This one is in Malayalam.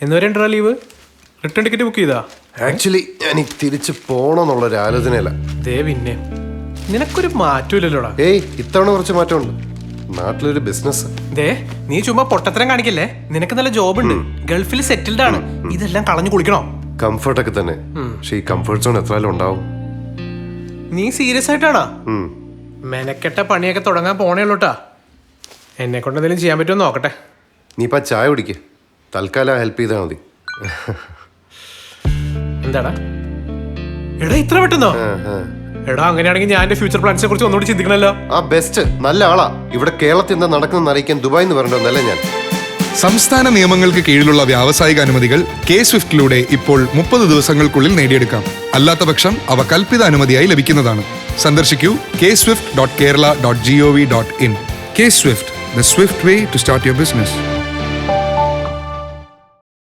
എന്നുവരെയുണ്ടാ ലീവ്? റിട്ടേൺ ടിക്കറ്റ് ബുക്ക് ചെയ്താ? ആക്ച്വലി ഞാൻ തിരിച്ചു പോണെന്നുള്ളൊരു ആലോചനയല്ല. ദേ പിന്നെ നിനക്കൊരു മാറ്റമില്ലല്ലോടാ. ഏയ് ഇത്തവണ കുറച്ച് മാറ്റമുണ്ട്. നാട്ടിലൊരു ബിസിനസ്. ദേ നീ ചുമ്മാ പൊട്ടത്തരം കാണിക്കല്ലേ. നിനക്ക് നല്ല ജോബ് ഉണ്ട്, ഗൾഫിൽ സെറ്റിൽഡ് ആണ്. ഇതെല്ലാം കളഞ്ഞു കുളിക്കണോ? കംഫർട്ടൊക്കെ തന്നെ, പക്ഷെ ഈ കംഫർട്ട് സോൺ എത്ര ഉണ്ടാവും? നീ സീരിയസ് ആയിട്ടാണോ? മെനക്കെട്ട പണിയൊക്കെ തുടങ്ങാൻ പോണേള്ളൂട്ടാ. എന്നെ കൊണ്ട് എന്തെങ്കിലും ചെയ്യാൻ പറ്റുമോ നോക്കട്ടെ. നീ ഇപ്പൊ ചായ കുടിക്ക്, തൽക്കാലം ഹെൽപ്പ് ചെയ്താൽ മതി. എന്താടാ എടാ ഇത്ര പെട്ടെന്നോ? എടാ അങ്ങനെയാണെങ്കിൽ ഞാൻ എന്റെ ഫ്യൂച്ചർ പ്ലാൻസിനെ കുറിച്ച് ഒന്നുകൂടി ചിന്തിക്കണല്ലോ. ആ ബെസ്റ്റ്, നല്ല ആളാ. ഇവിടെ കേരളത്തിൽ എന്താ നടക്കുന്ന അറിയിക്കാൻ ദുബായ് എന്ന് പറഞ്ഞിട്ടൊന്നല്ല ഞാൻ. സംസ്ഥാന നിയമങ്ങൾക്ക് കീഴിലുള്ള വ്യാവസായിക അനുമതികൾ K-Swift-ലൂടെ ഇപ്പോൾ 30 ദിവസങ്ങൾക്കുള്ളിൽ നേടിയെടുക്കാം. അല്ലാത്തപക്ഷം അവ കൽപ്പിത അനുമതിയായി ലഭിക്കുന്നതാണ്. സന്ദർശിക്കൂ kswift.kerala.gov.in. K-Swift, the swift way to start your business.